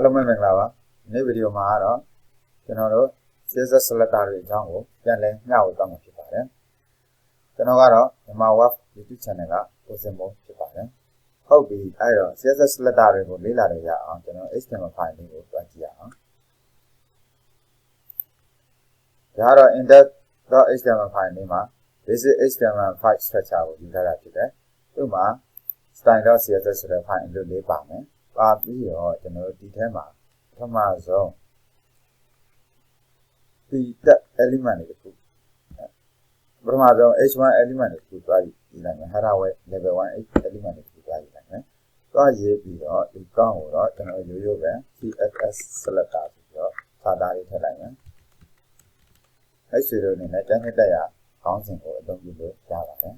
Hello, my Manglava. New video Mara. General CSS Selector Jango. Yanle now come to Pare. Tenogaro, the Mawa, YouTube channel, was a more to Pare. How be either CSS Selector or Lila on general HTML finding of Vatia. The other in that HTML finding, this is HTML5 structure with the today. Uma, stand out CSS find the Lebame. Or general detail from our zone. The element from our zone H1 element to try Haraway level 1 element to try. So ye be or the ground or general yoga CSS Selector Sadari Telang. I should only let any day bouncing or don't you do Java.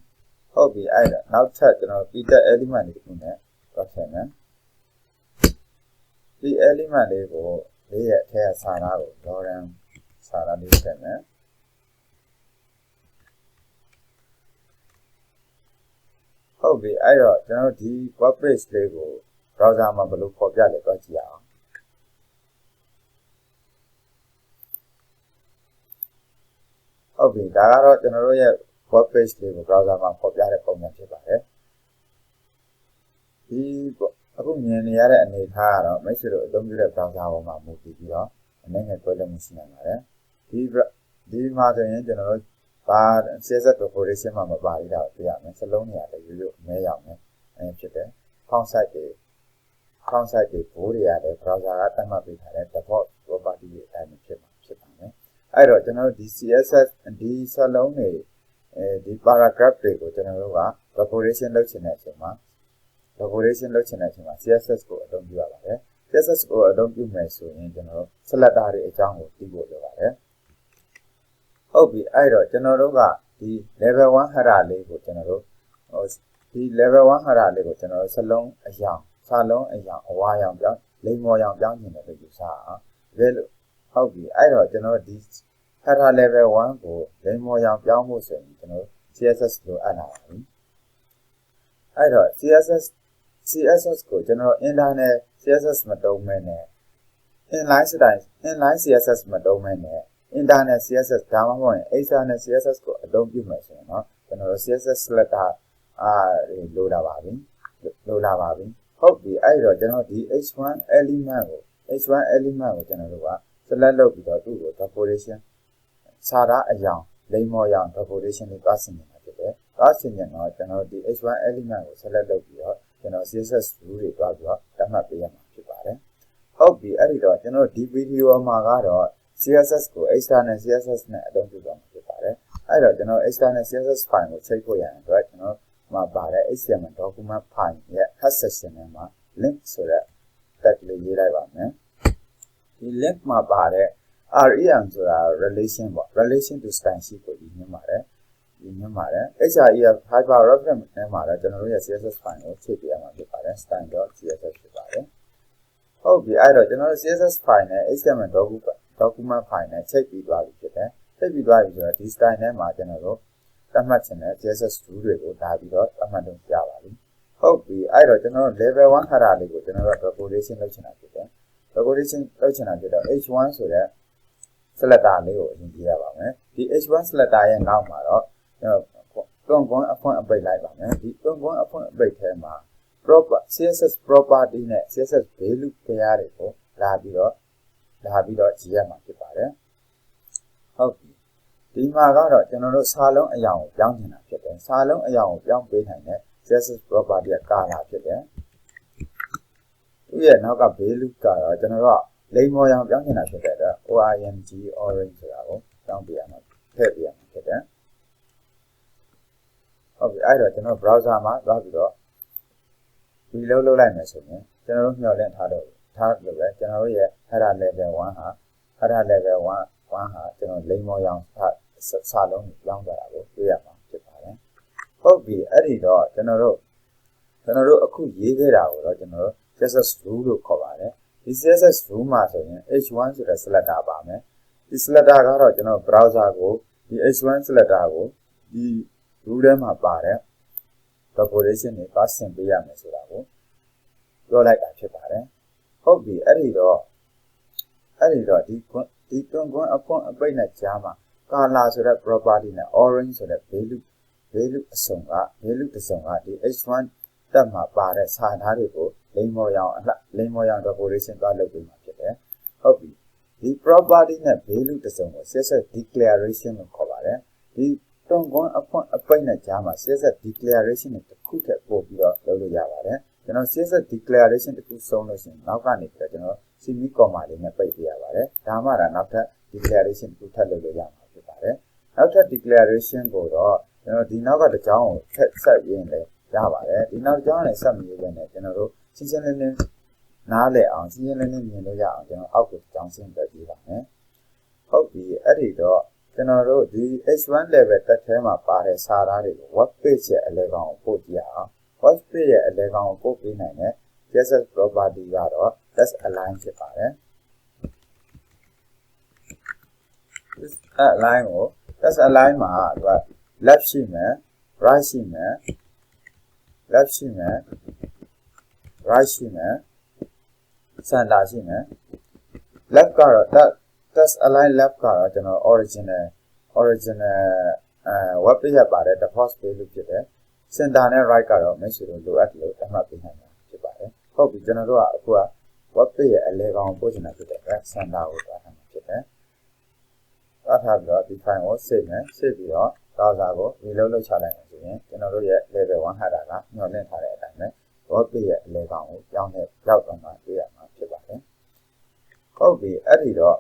Hobby either now touch Peter element in there. The element label, they tear Sana, Loran, Sana, Listener. Hobby, I don't know the corporate label, browser Mabalu for Galaxia. Hobby, there are general corporate label, browser for Galaxia. Aku ni ada ni thar, macam tu, dom juga browser awak mahu dia, ni yang problem mesti ada. Di mana yang general, bar CSS operation mahu bari dah, dia macam long ni ada, you ni yang ni, macam tu. Konsep di puri ada browser ada mahu ada, default property ada macam ni. Ayo general di CSS di salong ni, di paragraph tu general wa operation lalu cina. Operation look in CSS go don't do about CSS go don't do mess in general. Select a jungle to go over. Hobby either general the level 1 harale go general or the level 1 harale go general salon a young salon a young or young young lay more young in the use. Well, hobby either general this hara level 1 go lay more young was general CSS go allowing. Either CSS go general inline CSS domain inline CSS domain inline CSS down point external CSS go don't give me no general CSS Selector load hope the either general the H1 element general select load with the population Sara a young lay more young population in passing passing general the H1 element select load CSS rule that might be a market. Hope the editor, the video magaro, CSS go, external CSS net, don't do them. I don't know, external CSS file will take away and right, my body, HTML document fine, yet has session link so that the The link my body, REM to our relation to stancy for HIF hyper reference generally CSS file or TPM standard CSS. Hope the either general CSS file HTML document file check the drive. Take the drive this time general that much in CSS studio David Amado Java. Hope the either general level 1 harali general population lotion population lotion H1 so that select in Java. The H1 select now don't go upon a break like that. Don't go upon a break tema. Proper CSS property net CSS value periodical Labido GM. Okay. The Magaro general salon a young in a kitten. Salon a young behind it. CSS property a car after there. We are now got value car general. Lay more young in a kitten. OING orange. Don't be a heavy kitten. Okay, I don't know browser ma Rabido. We low line message. General Nolan Tado general had a level 1 had a level 1 general Lamo young salon young we are Japan. Hobby editor general a cool year out general just a rule cover. This is a room H1 to the Selector Bame. The Selector general browser go, the H1 Selector go, the Rudem apare, population is passing beyond Mesurabo. Go like a chipare. ဟုတ်ပြီအဲ့ဒီတော့ဒီတွန်းကွန်းအဖွင့်အပိတ်နဲ့ကြားမှာ color ဆိုတဲ့ property နဲ့ orange ဆိုတဲ့ value အစုံက value တစ်စုံကဒီ h1 တက်မှာပါတဲ့စာသားတွေကိုလိမ္မော်ရောင် decoration သွားလုပ်ပေးမှာဖြစ်တယ်ဟုတ်ပြီဒီ property နဲ့ value တစ်စုံကို CSS declaration လို့ခေါ်ပါတယ်ဒီတွန်းကွန်းအဖွင့်အပိတ်နဲ့ကြားမှာ CSS declaration နဲ့တစ်ခုထပ်ပို့ပြီးတော့လုပ်လို့ရပါတယ်ကျွန်တော် CSS declaration တစ်ခုဆုံးလို့ရှိရင်နောက်ကနေပြီးတော့ကျွန်တော် semi comma လေးနဲ့ပိတ်ပြရပါတယ်ဒါမှဒါနောက်ထပ် declaration တစ်ခုထပ်လုပ်လို့ရမှာဖြစ်ပါတယ်နောက်ထပ် declaration ကိုတော့ကျွန်တော်ဒီနောက်ကတစ်ကြောင်းကိုဆက်ရင်းလေရပါတယ်ဒီနောက်တစ်ကြောင်းနဲ့ဆက်မရဘဲနဲ့ကျွန်တော်တို့ရှင်းရှင်းလင်းလင်းနားလည်အောင်ရှင်းရှင်းလင်းလင်းမြင်လို့ရအောင်ကျွန်တော်အောက်ကိုကြောင်းရှင်းပြပေးပါမယ်ဟုတ်ပြီအဲ့ဒီတော့ကျွန်တော်တို့ဒီ H1 level တက်ထဲမှာပါတဲ့စာသားတွေကို web page ရဲ့အလဲကောင်ကိုပို့ကြည့်အောင် web page ရဲ့အလဲကောင်ကိုပို့ပေးနိုင်တဲ့ CSS property ကတော့ let's align ဖြစ်ပါတယ် align ကို let's align မှာသူက left ရှိမယ် right ရှိမယ် left ရှိမယ် right ရှိမယ် center ရှိမယ် left ကတော့ let's align left ကတော့ကျွန်တော် original web page ရပါတယ် default page လို့ဖြစ်တယ် center နဲ့ right ကတော့မရှိလို့လိုအပ်လို့သတ်မှတ်ပေးနိုင်တာဖြစ်ပါတယ်ဟုတ်ပြီကျွန်တော်တို့ကအခုက web page ရဲ့အလဲကောင်ပို့ချင်တာဖြစ်တဲ့အတွက် center ကိုသွားထားမှာဖြစ်တယ်သွားထားပြီးတော့ဒီ file ကို save မယ် save ပြီးတော့ browser ကို reload လုပ်ချလိုက်မယ်ဆိုရင်ကျွန်တော်တို့ရဲ့ level 1 header ကညွှန်လင့်ထားတဲ့အတိုင်းပဲ web page ရဲ့အလဲကောင်ကိုကြောင်းနဲ့ရောက်သွားမှတွေ့ရမှာဖြစ်ပါတယ်ဟုတ်ပြီအဲ့ဒီတော့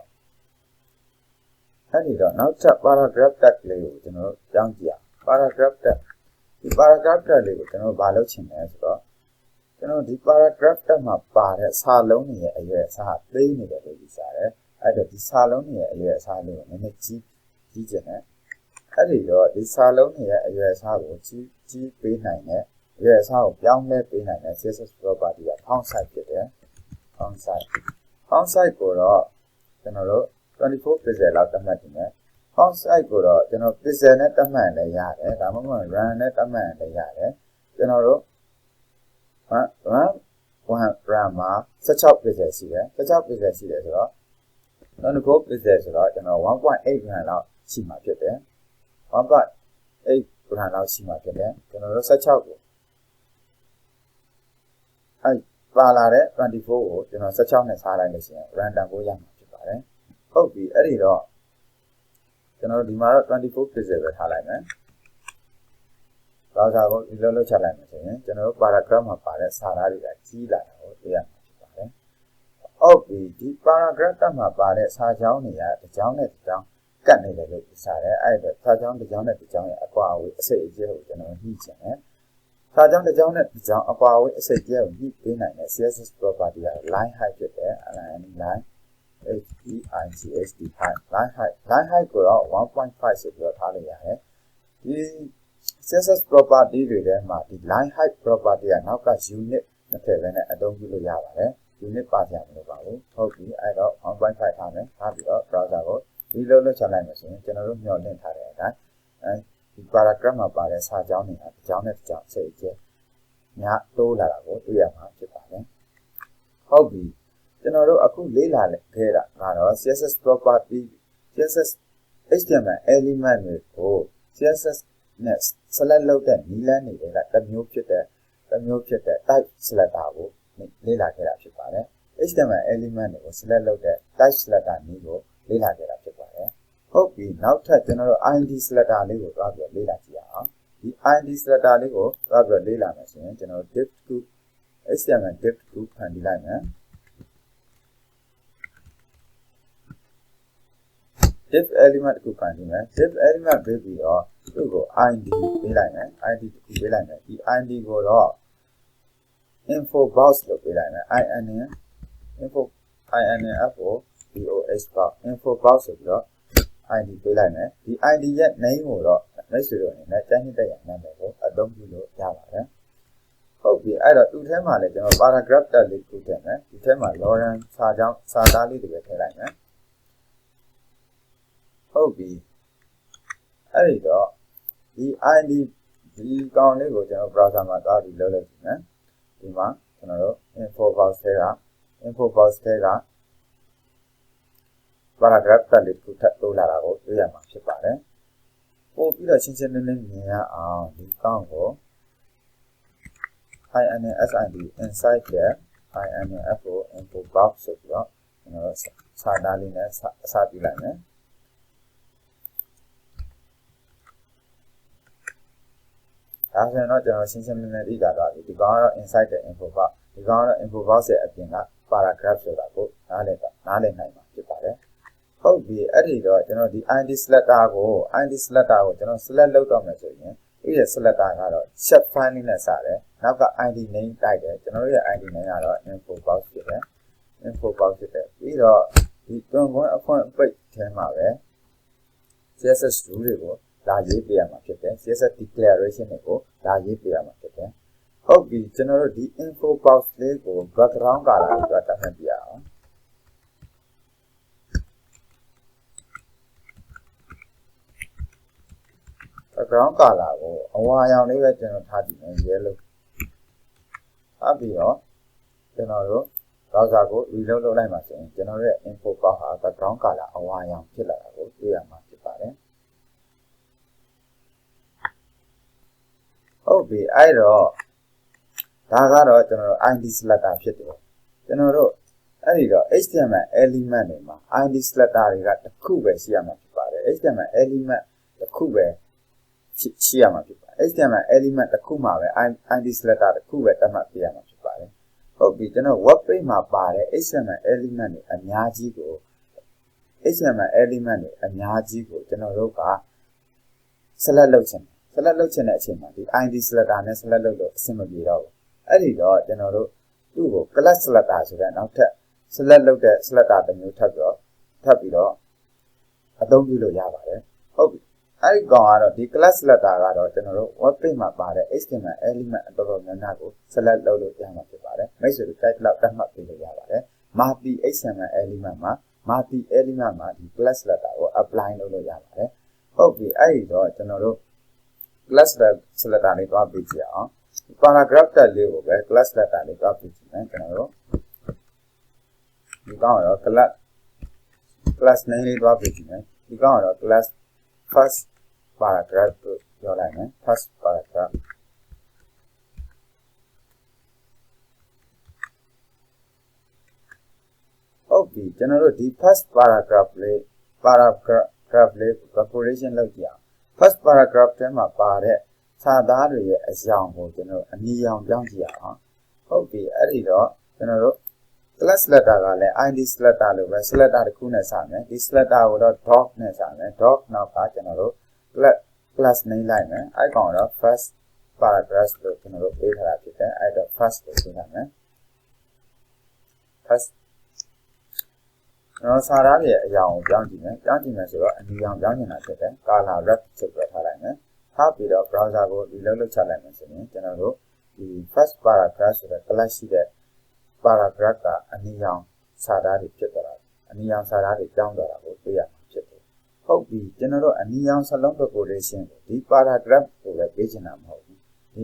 နောက်ထပ် paragraph tag လေးကိုကျွန်တော်တို့ကြောင်းကြည့်အောင် paragraph tag ဒီ paragraph tag လေးကိုကျွန်တော်ဘာလုပ်ချင်လဲဆိုတော့ကျွန်တော်ဒီ paragraph tag မှာပါတဲ့စာလုံးတွေရဲ့အရွယ်အစားသေးနေတယ်လို့ယူဆတယ်အဲ့တော့ဒီစာလုံးတွေရဲ့အရွယ်အစားလေးကိုနည်းနည်းကြီးကျင်တယ်အဲ့ဒီတော့ဒီစာလုံးတွေရဲ့အရွယ်အစားကိုကြီးပေးနိုင်တဲ့အရွယ်အစားကိုပြောင်းလဲပေးနိုင်တဲ့ CSS property က font size ဖြစ်တယ် font size ကိုတော့ကျွန်တော်တို့24 pixel လောက်သတ်မှတ်တင်တယ် font size ကိုတော့ကျွန်တော် pixel နဲ့သတ်မှတ်လည်းရတယ်ဒါမှမဟုတ် run နဲ့သတ်မှတ်လည်းရတယ်ကျွန်တော်တို့run မှာ16 pixel ရှိတယ်16 pixel ရှိတယ်ဆိုတော့24 pixel ဆိုတော့ကျွန်တော် 1.8 run လောက်ရှိမှာဖြစ်တယ် 1.8 run လောက်ရှိမှာဖြစ်တယ်ကျွန်တော်တို့16ကိုပါလာတဲ့24ကိုကျွန်တော်16နဲ့စားလိုက်လို့ရှိရင် random ကိုရမှာဖြစ်ပါတယ်ဟုတ်ပြီအဲ့ဒီတော့ကျွန်တော်ဒီမှာတော့24 pixel ပဲထားလိုက်မယ် browser ကို reload လုပ်ချလိုက်မယ်ဆိုရင်ကျွန်တော်တို့ paragraph မှာပါတဲ့စာသားတွေကကြီးလာတာကိုတွေ့ရမှာဖြစ်ပါတယ်ဟုတ်ပြီဒီ paragraph မှာပါတဲ့စာကြောင်းတွေကတစ်ကြောင်းနဲ့တစ်ကြောင်းကတ်နေတယ်လို့ပြောတယ်အဲ့ဒါစာကြောင်းတစ်ကြောင်းနဲ့တစ်ကြောင်းရဲ့အကွာအဝေးအစိတ်အကျဲကိုကျွန်တော်ညှိချင်တယ်စာကြောင်းတစ်ကြောင်းနဲ့တစ်ကြောင်းအကွာအဝေးအစိတ်အကျဲကိုညှိပေးနိုင်တဲ့ CSS property က line height ဖြစ်တယ် line height line height ကိုတော့ 1.5 ဆိုပြီးတော့ထားလို့ရတယ်ဒီ CSS property တွေထဲမှာဒီ line height property ကနောက်က unit မထည့်ဘဲနဲ့အသုံးပြုလို့ရပါတယ် unit ပါကြမလို့ပါဘူးဟုတ်ပြီအဲ့တော့ 1.5 ထားမယ်ထားပြီးတော့ browser ကို reload လုပ်ချလိုက်မယ်ဆိုရင်ကျွန်တော်တို့မျှော်လင့်ထားတဲ့အတိုင်းဒီ paragraph မှာပါတဲ့စာကြောင်းတွေကတစ်ကြောင်းနဲ့တစ်ကြောင်းစိတ်အကျများတိုးလာတာကိုတွေ့ရမှာဖြစ်ပါတယ်ဟုတ်ပြီကျွန်တော်တို့အခုလေ့လာခဲ့တာကတော့ CSS property CSS HTML element တွေကို CSS နဲ့ select လုပ်တဲ့နည်းလမ်းတွေကတစ်မျိုးဖြစ်တဲ့ type selector ကိုလေ့လာခဲ့တာဖြစ်ပါတယ် HTML element တွေကို select လုပ်တဲ့ type selector နည်းကိုလေ့လာခဲ့တာဖြစ်ပါတယ်ဟုတ်ပြီနောက်ထပ်ကျွန်တော်တို့ ID selector လေးကိုသွားပြီးလေ့လာကြည့်အောင်ဒီ ID selector လေးကိုသွားပြီးလေ့လာမယ်ဆိုရင်ကျွန်တော် div တစ်ခု HTML div တစ်ခုဖန်တီးလိုက်မယ် div element တစ်ခုဖန်တီးမယ် div element ပေးပြီးတော့သူ့ကို ID ပေးလိုက်မယ် ID တစ်ခုပေးလိုက်မယ်ဒီ ID ကိုတော့ info box လို့ပေးလိုက်မယ် info box info box ဆိုပြီးတော့ ID ပေးလိုက်မယ်ဒီ ID ရဲ့ name ကိုတော့မိတ်ဆွေတို့အနေနဲ့တိုင်းနှစ်တဲ့နာမည်ကိုအသုံးပြုလို့ရပါတယ်ဟုတ်ပြီအဲ့တော့သူ့ထဲမှာလည်းကျွန်တော် paragraph tag လေးခုထည့်မယ်ဒီထဲမှာ Lawrence စာကြောင်းစာသားလေးတွေပဲထည့်လိုက်မယ်ဟုတ်ပြီအဲ့ဒီတော့ဒီ ID ဒီကောင်လေးကိုကျွန်တော် browser မှာသွားပြီးလုပ်လိုက်ကြည့်မယ်ဒီမှာကျွန်တော်တို့ info box ထဲက info box တွေက paragraph တက်လေးတစ်ခုထပ်တိုးလာတာကိုတွေ့ရမှာဖြစ်ပါတယ်ပို့ပြီးတော့ရှင်းရှင်းလင်းလင်းမြင်ရအောင်ဒီကောင့်ကို INSID inside the INF ကို info box ဆိုပြီးတော့ကျွန်တော်တို့စာသားလေးနဲ့အစပြုလိုက်မယ်ဒါဆိုရင်တော့ကျွန်တော်ရှင်းရှင်းလင်းလင်းသိတာတော့ဒီကောင်ကတော့ inside the info box ဒီကောင်ကတော့ info box ရဲ့အပြင်က paragraph ဆိုတာကိုနားလည်နိုင်မှာဖြစ်ပါတယ်ဟုတ်ပြီအဲ့ဒီတော့ကျွန်တော်ဒီ ID selector ကိုကျွန်တော် select လုပ်တော့မယ်ဆိုရင်ဒီရဲ့ selector ကတော့ chat file နဲ့စတယ်နောက်က ID name တိုက်တယ်ကျွန်တော်တို့ရဲ့ ID name ကတော့ info box ဖြစ်တယ်ပြီးတော့ဒီတွန်းခွန်းအခွင့်အပိတ်ထဲမှာပဲ CSS rule တွေကိုလာရေးပေးရမှာဖြစ်တယ် CSS declaration တွေကိုလာရေးပေးရမှာဖြစ်တယ်ဟုတ်ပြီကျွန်တော်တို့ဒီ info box လေးကို background color ကိုတတ်မှတ်ပြရအောင်background color ကိုအဝါရောင်လေးပဲကျွန်တော်ထားကြည့်မယ် yellow ထားပြီးတော့ကျွန်တော်တို့ browser ကို reload လုပ်လိုက်မှာဆိုရင်ကျွန်တော်တို့ရဲ့ info box ဟာ background color အဝါရောင်ဖြစ်လာတာကိုတွေ့ရမှာဖြစ်ပါတယ်ဟုတ်ပြီအဲ့တော့ဒါကတော့ကျွန်တော်တို့ ID selector ဖြစ်တယ်ကျွန်တော်တို့အဲ့ဒီတော့ HTML element တွေမှာ ID selector တွေကတစ်ခုပဲရှိရမှာဖြစ်ပါတယ် HTML element တစ်ခုပဲရှိရမှာဖြစ်ပါတယ် HTML element တစ်ခုမှာပဲ ID selector တစ်ခုပဲတတ်မှတ်ပြရမှာဖြစ်ပါတယ်ဟုတ်ပြီကျွန်တော် web page မှာပါတဲ့ HTML element တွေအများကြီးကိုကျွန်တော်တို့က select လုပ်ချင်တဲ့အချိန်မှာဒီ ID selector နဲ့ select လုပ်လို့အဆင်မပြေတော့ဘူးအဲ့ဒီတော့ကျွန်တော်တို့သူ့ကို class selector ဆိုတဲ့နောက်ထပ် select လုပ်တဲ့ selector တစ်မျိုးထပ်ပြီးတော့အသုံးပြုလို့ရပါတယ်ဟုတ်ပြီအဲ့ဒီကောင်ကတော့ဒီ class selector ကတော့ကျွန်တော်တို့ web page မှာပါတဲ့ HTML element အတော်များများကို select လုပ်လို့ရမှာဖြစ်ပါတယ်မိတ်ဆွေတို့ type လောက်တတ်မှတ်ပေးလို့ရပါတယ် multi HTML element မှာဒီ class selector ကို apply လုပ်လို့ရပါတယ်ဟုတ်ပြီအဲ့ဒီတော့ကျွန်တော်တို့ class selector လေးတွားပြီးကြည့်အောင် paragraph tag လေးကိုပဲ class selector လေးတွားပြီးကြည့်မယ်ကျွန်တော်တို့ဒီကောင်ကတော့ class name လေးတွားပြီးကြည့်မယ်ဒီကောင်ကတော့ class first paragraph ကိုပြောလိုက်မယ် first paragraph ဟုတ်ပြီကျွန်တော်တို့ဒီ first paragraph လေး preparation လုပ်ကြည့်အောင် first paragraph ထဲမှာပါတဲ့စာသားတွေရဲ့အကြောင်းကိုကျွန်တော်အနီရောင်ပြောင်းကြည့်အောင်ဟုတ်ပြီအဲ့ဒီတော့ကျွန်တော်တို့ class selector ကလည်း ID selector လို့ပဲ selector တစ်ခုနဲ့စမယ်ဒီ selector ကိုတော့ dot နဲ့စမယ် dot နောက်ကကျွန်တော်တို့ class name လိုက်မယ်အဲ့ကောင်တော့ first paragraph လို့ကျွန်တော်တို့ပေးထားတာဖြစ်တယ်အဲ့တော့ first ကိုပေးလိုက်မယ် first ကျွန်တော်စာသားရဲ့အရာကိုပြောင်းကြည့်မယ်ဆိုတော့အနီရောင်ပြောင်းနေတာဖြစ်တယ် color red ဆိုပြထားလိုက်မယ်ထားပြီးတော့ browser ကို reload လုပ်ချလိုက်မယ်ဆိုရင်ကျွန်တော်တို့ဒီ first paragraph ဆိုတဲ့ class ရှိတဲ့ paragraph ကအနီရောင်စာသားတွေဖြစ်သွားတာအနီရောင်စာသားတွေပြောင်းသွားတာကိုတွေ့ရမှာဖြစ်တယ်ဟုတ်ပြီကျွန်တော်တို့အနီရောင်စာလုံး preparation ကိုဒီ paragraph ကိုလည်းပေးချင်တာမဟုတ်ဘူးဒီ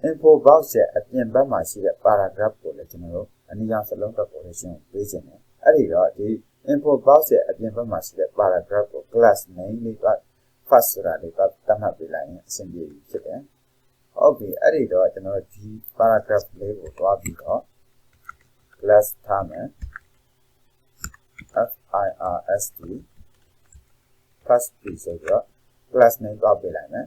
info box ရဲ့အပြင်ဘက်မှာရှိတဲ့ paragraph ကိုလည်းကျွန်တော်တို့အနီရောင်စာလုံး preparation ကိုပေးချင်တယ်အဲ့ဒီတော့ဒီ info box ရဲ့အပြင်ဘက်မှာရှိတဲ့ paragraph ကို class name လေးက first ဆိုတာလေးကတတ်မှတ်ပေးလိုက်ရင်အဆင်ပြေပြီဖြစ်တယ်ဟုတ်ပြီအဲ့ဒီတော့ကျွန်တော်ဒီ paragraph လေးကိုတွားပြီးတော့ class ထားမယ် first first ဆိုတော့ class name တွားပေးလိုက်မယ်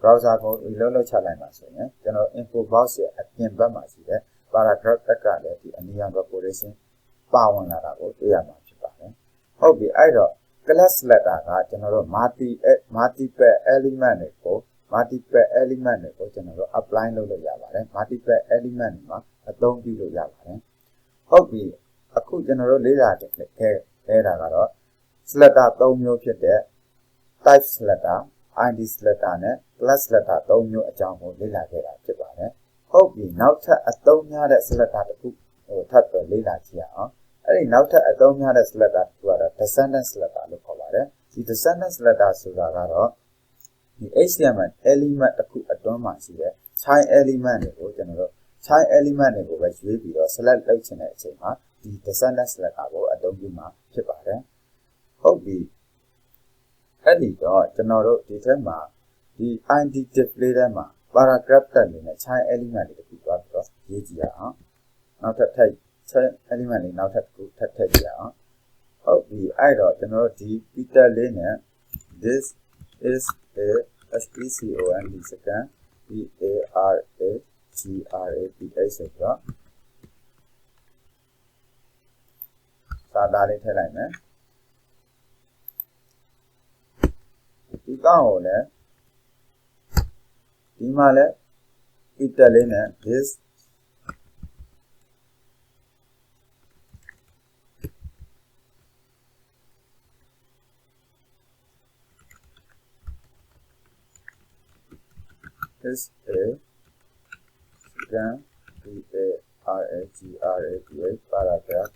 browser ကို reload လုပ်ချလိုက်မှာဆိုရင်ကျွန်တော် info box ရဲ့အပြင်ဘက်မှာရှိတဲ့ paragraph တက်ကလည်းဒီအနီရောင် preparation ပါဝင်လာတာကိုတွေ့ရမှာဖြစ်ပါတယ်ဟုတ်ပြီအဲ့တော့ class selector ကကျွန်တော်တို့ multiple element တွေကိုကျွန်တော်တို့ apply လုပ်လို့ရပါတယ် multiple element တွေမှာအသုံးပြုလို့ရပါတယ်ဟုတ်ပြီအခုကျွန်တော်တို့လေ့လာခဲ့တာကတော့ selector 3မျိုးဖြစ်တဲ့ type selector ID selector နဲ့ class selector 3မျိုးအကြောင်းကိုလေ့လာခဲ့တာဖြစ်ပါတယ်ဟုတ်ပြီနောက်ထပ်အသုံးများတဲ့ selector တစ်ခုထပ်ပြီးလေ့လာကြည့်ရအောင်အဲ့ဒီနောက်ထပ်အသုံးများတဲ့ selector တစ်ခုကတော့ descendant selector လို့ခေါ်ပါတယ်ဒီ descendant selector ဆိုတာကတော့ဒီ HTML element တစ်ခုအတွင်းမှာရှိတဲ့ child element တွေကိုကျွန်တော်တို့ child element တွေကိုပဲရွေးပြီးတော့ select လုပ်ချင်တဲ့အချိန်မှာဒီ descendant selector ကိုအသုံးပြုမှာဖြစ်ပါတယ်ဟုတ်ပြီအဲ့ဒီတော့ကျွန်တော်တို့ဒီထဲမှာဒီ id display ထဲမှာ paragraph တက်နေတဲ့ child element တွေတခုသွားပြီးတော့ရေးကြည့်ရအောင်နောက်ထပ် child element တွေနောက်ထပ်တစ်ခုထပ်ထည့်ကြည့်ရအောင်ဟုတ်ပြီအဲ့တော့ကျွန်တော်တို့ဒီ Peter လေးနဲ့ this is a second second paragraph ဆိုတော့စာသားလေးထည့်လိုက်မယ်ဒီကောင်ကိုလည်းဒီမှာလည်း Peter လေးနဲ့ this is a second paragraph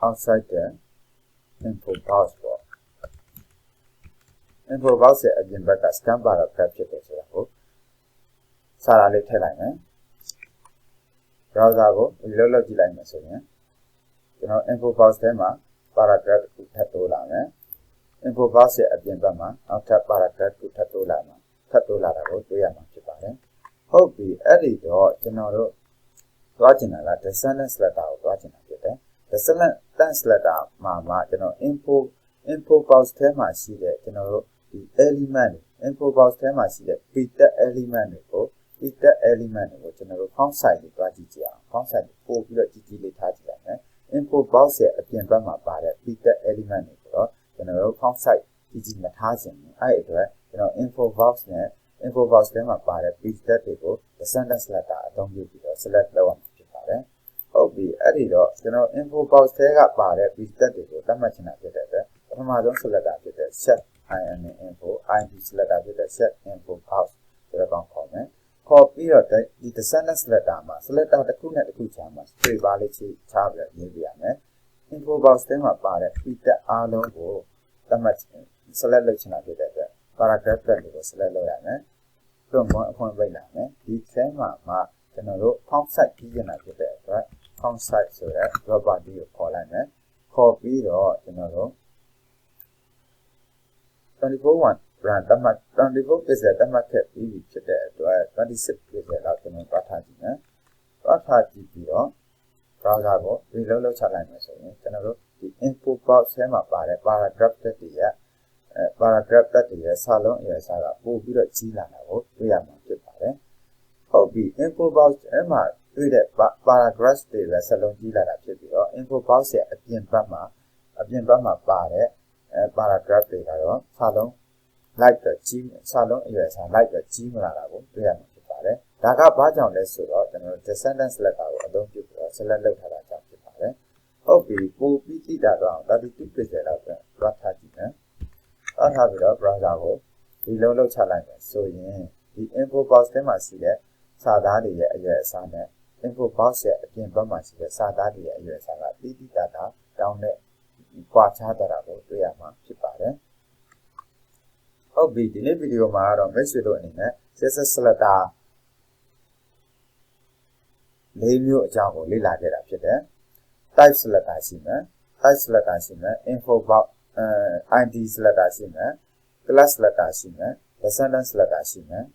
outside the info box ပေါ့ info box ရဲ့အပြင်ဘက်က scan paragraph ဖြစ်တယ်ဆိုတာကိုစာသားလေးထည့်လိုက်မယ် browser ကိုဒီလိုလုပ်ကြည့်လိုက်မယ်ဆိုရင်ကျွန်တော် info box ထဲမှာ paragraph ကိုထပ်တိုးလာမယ် info box ရဲ့အပြင်ဘက်မှာနောက်ထပ် paragraph ကိုထပ်တိုးလာတာကိုတွေ့ရမှာဖြစ်ပါတယ်ဟုတ်ပြီအဲ့ဒီတော့ကျွန်တော်တို့သွားချင်တာက descendant selector ကိုသွားချင်တာဖြစ်တယ် descendant selector မှာကျွန်တော် info box ထဲမှာရှိတဲ့ကျွန်တော်တို့ဒီ element info box ထဲမှာရှိတဲ့ Peter element တွေကိုကျွန်တော်တို့ font size တွေသွားကြည့်ကြအောင် font size ပို့ပြီးတော့ကြီးလေးထားကြည့်လိုက်မယ် info box ရဲ့အပြင်ဘက်မှာပါတဲ့ Peter element တွေကိုတော့ကျွန်တော်တို့ font size ကြီးမထားချင်ဘူးအဲ့အတွက်ကျွန်တော် info box ထဲမှာပါတဲ့ Peter တွေကို descendant selector အသုံးပြုပြီးတော့ select လုပ်အောင်ဖြစ်ပါတယ်ဟုတ်ပြီအဲ့ဒီတော့ကျွန်တော် info box ထဲကပါတဲ့ Peter တွေကိုသတ်မှတ်ချင်တာဖြစ်တဲ့အတွက်ပထမဆုံး selector ဖြစ်တဲ့ set info id selector ဖြစ်တဲ့ set info box ဆိုတော့ခေါ်မယ်ခေါ်ပြီးတော့ဒီ descendant selector မှာ selector တစ်ခုနဲ့တစ်ခုချာမှာ space bar လေးချပြီးရေးပြရမယ် info box ထဲမှာပါတဲ့ Peter အားလုံးကိုသတ်မှတ် select လုပ်ချင်တာဖြစ်တဲ့အတွက် paragraph တွေကို select လုပ်ရမယ်တွန်းအခွင့်ပိတ်လာမယ်ဒီထဲမှာကျွန်တော်တို့ font size ကြီးချင်တာဖြစ်တဲ့အတွက် font size ဆိုတဲ့ property ကိုခေါ်လိုက်မယ်ခေါ်ပြီးတော့ကျွန်တော်တို့24 brand 24 pixel သတ်မှတ်ခဲ့ပြီးဖြစ်တဲ့အတွက်26 pixel လောက်ကျွန်တော်ပတ်ထားကြည့်မယ်ပတ်ထားကြည့်ပြီးတော့ browser ကို reload လုပ်ချလိုက်မယ်ဆိုရင်ကျွန်တော်တို့ဒီ info box ထဲမှာပါတဲ့ paragraph တွေရဲ့စာလုံးအရွယ်အစားကပို့ပြီးတော့ကြီးလာတာကိုတွေ့ရမှာဖြစ်ပါတယ်ဟုတ်ပြီ info box ထဲမှာတွေ့တဲ့ paragraph တွေလည်းစာလုံးကြီးလာတာဖြစ်ပြီးတော့ info box ရဲ့အပြင်ဘက်မှာပါတဲ့paragraph တွေကတော့စာလုံး like ပဲကြီးစာလုံးအရွယ်အစား like ပဲကြီးမလာတာကိုတွေ့ရမှာဖြစ်ပါတယ်ဒါကဘာကြောင့်လဲဆိုတော့ကျွန်တော် descendant selector ကိုအသုံးပြုပြီးတော့ select လုပ်ထားတာကြောင့်ဖြစ်ပါတယ်ဟုတ်ပြီပို့ပြီးကြည့်တာတော့32 pixel လောက်ပဲတွားထားကြည့်မယ်တွားထားပြီးတော့ browser ကိုဒီလုံးလုပ်ချလိုက်မယ်ဆိုရင်ဒီ info box ထဲမှာရှိတဲ့စာသားတွေရဲ့အရွယ်အစားနဲ့ info box ရဲ့အပြင်ဘက်မှာရှိတဲ့စာသားတွေရဲ့အရွယ်အစားကတိတိကျကျတောင်းတဲ့ကွာခြားတာကိုတွေ့ရမှာဖြစ်ပါတယ်ဟုတ်ပြီဒီနေ့ဗီဒီယိုမှာတော့မိတ်ဆွေတို့အနေနဲ့ CSS Selector ၄မျိုးအကြောင်းကိုလေ့လာခဲ့တာဖြစ်တယ် Type Selector ရှိမယ် Info Box ID Selector ရှိမယ် Class Selector ရှိမယ် Descendant Selector ရှိမယ်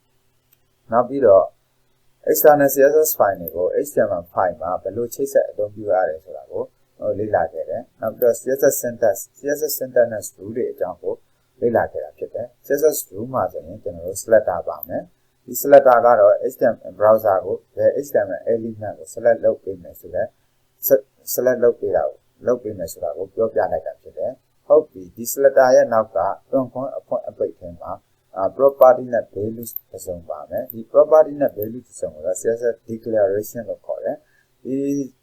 နောက်ပြီးတော့ external CSS file တွေကို HTML file မှာဘယ်လိုချိတ်ဆက်အသုံးပြုရတယ်ဆိုတာကိုလေ့လာခဲ့တယ်နောက်ပြီးတော့ CSS syntax rule တွေအကြောင်းကိုလေ့လာခဲ့တာဖြစ်တယ် CSS rule မှာဆိုရင်ကျွန်တော်တို့ selector ပါမယ်ဒီ selector ကတော့ HTML browser ကိုဘယ် HTML element ကို select လုပ်ပေးမယ်ဆိုတော့ select လုပ်ပေးမယ်ဆိုတာကိုပြောပြလိုက်တာဖြစ်တယ်ဟုတ်ပြီဒီ selector ရဲ့နောက်ကတွန်းခွန်းအဖွင့်အပိတ်ထဲမှာproperty နဲ့ value တစ်စုံပါမယ်ဒီ property နဲ့ value တစ်စုံကိုတော့ CSS declaration လို့ခေါ်တယ်ဒီ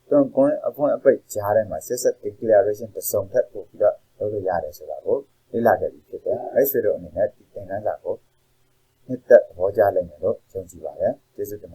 တွန်းခွန်းအဖွင့်အပိတ်ကြားထဲမှာ CSS declaration တစ်စုံထပ်ပို့ပြီးတော့လုပ်လို့ရတယ်ဆိုတာကိုလေ့လာခဲ့ပြီးဖြစ်တယ်အဲ့ဆိုတော့အနေနဲ့ဒီသင်ခန်းစာကိုနှစ်သက်သဘောကျလိမ့်မယ်လို့ယုံကြည်ပါတယ်ကျေးဇူးတင်ပါ